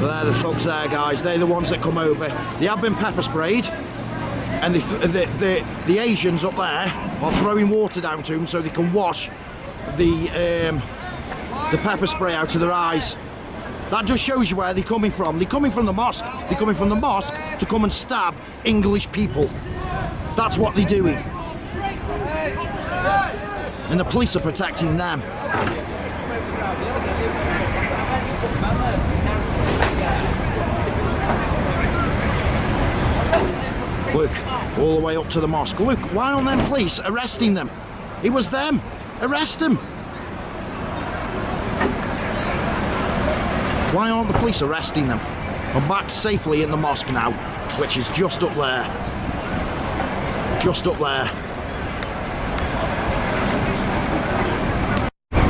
They're the thugs there, guys. They're the ones that come over. They have been pepper sprayed, and the Asians up there are throwing water down to them so they can wash the pepper spray out of their eyes. That just shows you where they're coming from. They're coming from the mosque. They're coming from the mosque to come and stab English people. That's what they're doing. And the police are protecting them. Look, all the way up to the mosque. Look, why aren't them police arresting them? It was them. Arrest them. Why aren't the police arresting them? I'm back safely in the mosque now, which is just up there. Just up there.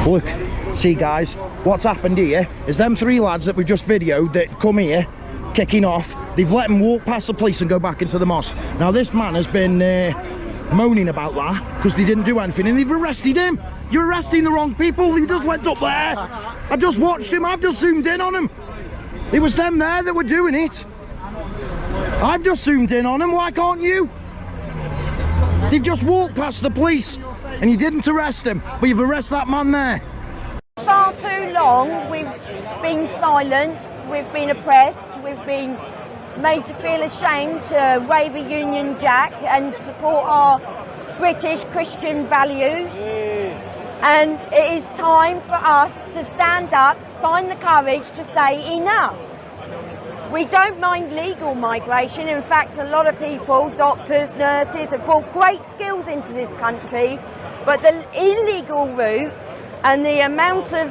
Look, see guys, what's happened here is them three lads that we just videoed that come here, kicking off, they've let them walk past the police and go back into the mosque. Now this man has been moaning about that because they didn't do anything and they've arrested him. You're arresting the wrong people. He just went up there. I just watched him. I've just zoomed in on him. It was them there that were doing it. I've just zoomed in on them. Why can't you? They've just walked past the police and you didn't arrest him, but you've arrested that man there. Far too long we've been silent, we've been oppressed, we've been made to feel ashamed to wave a Union Jack and support our British Christian values. And it is time for us to stand up, find the courage to say enough. We don't mind legal migration. In fact, a lot of people, doctors, nurses, have brought great skills into this country, but the illegal route and the amount of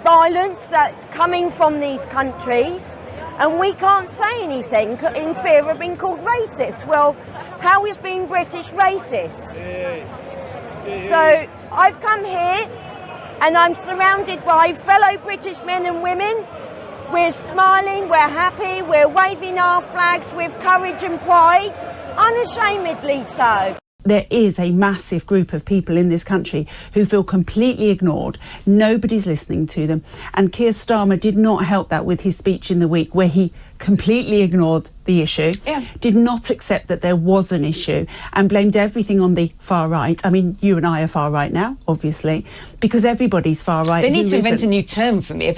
violence that's coming from these countries, and we can't say anything in fear of being called racist. Well, how is being British racist? So I've come here and I'm surrounded by fellow British men and women. We're smiling, we're happy, we're waving our flags with courage and pride, unashamedly so. There is a massive group of people in this country who feel completely ignored. Nobody's listening to them. And Keir Starmer did not help that with his speech in the week, where he completely ignored the issue, did not accept that there was an issue, and blamed everything on the far right. I mean, you and I are far right now, obviously, because everybody's far right. They need to invent a new term for me. If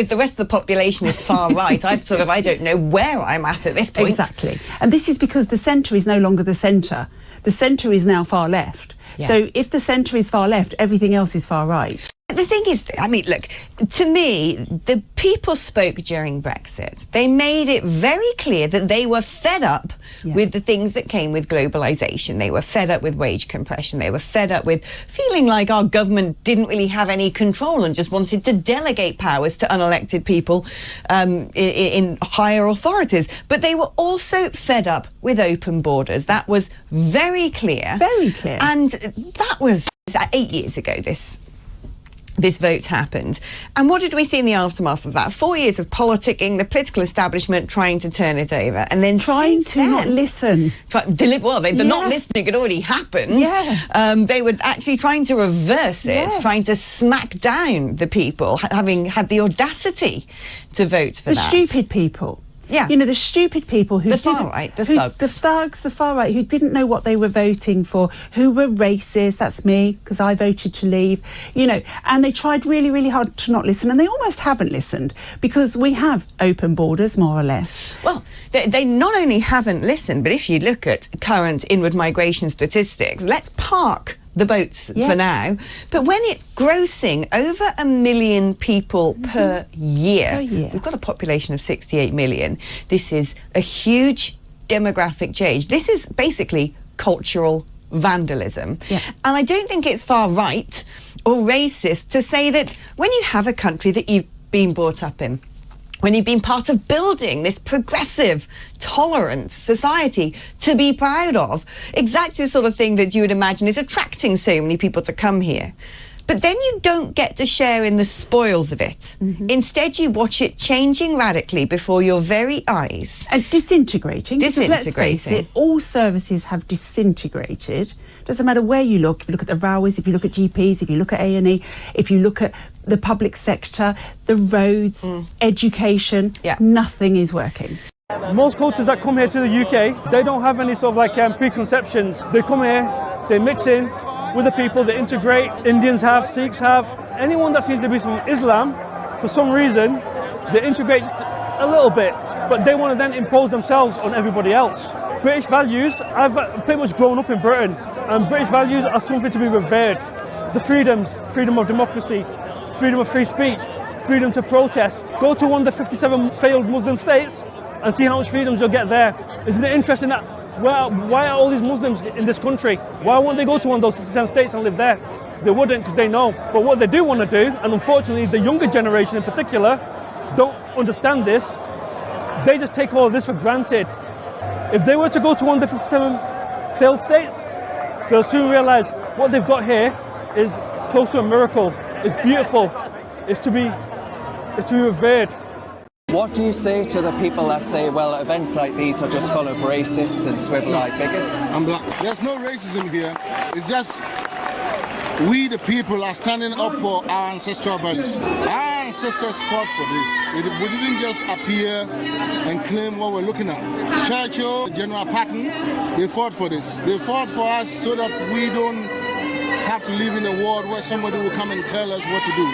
the rest of the population is far right, I don't know where I'm at this point. Exactly. And this is because the centre is no longer the centre. The centre is now far left. Yeah. So if the centre is far left, everything else is far right. The thing is, I mean, look, to me, the people spoke during Brexit. They made it very clear that they were fed up with the things that came with globalisation. They were fed up with wage compression. They were fed up with feeling like our government didn't really have any control and just wanted to delegate powers to unelected people in higher authorities. But they were also fed up with open borders. That was very clear. Very clear. And that was 8 years ago, this vote happened. And what did we see in the aftermath of that? 4 years of politicking, the political establishment trying to turn it over, and then trying to not listen. They're not listening. It already happened. Yeah. They were actually trying to reverse it, trying to smack down the people, having had the audacity to vote for that. The stupid people. Yeah. You know, the stupid people who... The far right, the thugs. The thugs, the far right, who didn't know what they were voting for, who were racist, that's me, because I voted to leave, you know, and they tried really, really hard to not listen, and they almost haven't listened, because we have open borders, more or less. Well, they not only haven't listened, but if you look at current inward migration statistics, let's park the boats for now, but when it's grossing over 1 million people per year, we've got a population of 68 million. This is a huge demographic change. This is basically cultural vandalism. And I don't think it's far right or racist to say that when you have a country that you've been brought up in, when you've been part of building this progressive, tolerant society to be proud of. Exactly the sort of thing that you would imagine is attracting so many people to come here. But then you don't get to share in the spoils of it. Instead, you watch it changing radically before your very eyes. And disintegrating. Because let's face Disintegrating. it, all services have disintegrated. Doesn't matter where you look. If you look at the railways, if you look at GPs, if you look at A&E, if you look at the public sector, the roads, education, nothing is working. Most cultures that come here to the UK, they don't have any sort of like preconceptions. They come here, they mix in with the people, they integrate. Indians have, Sikhs have. Anyone that seems to be from Islam, for some reason, they integrate a little bit, but they want to then impose themselves on everybody else. British values, I've pretty much grown up in Britain, and British values are something to be revered. The freedoms, freedom of democracy, freedom of free speech, freedom to protest. Go to one of the 57 failed Muslim states and see how much freedoms you'll get there. Isn't it interesting that why are all these Muslims in this country? Why won't they go to one of those 57 states and live there? They wouldn't, because they know. But what they do want to do, and unfortunately the younger generation in particular don't understand this, they just take all of this for granted. If they were to go to one of the 57 failed states, they'll soon realise what they've got here is close to a miracle. It's beautiful. It's to be revered. What do you say to the people that say, well, events like these are just full of racists and swivel-eyed bigots? I'm black. There's no racism here. It's just we, the people, are standing up for our ancestral values. Our ancestors fought for this. We didn't just appear and claim what we're looking at. Churchill, General Patton, they fought for this. They fought for us so that we don't have to live in a world where somebody will come and tell us what to do.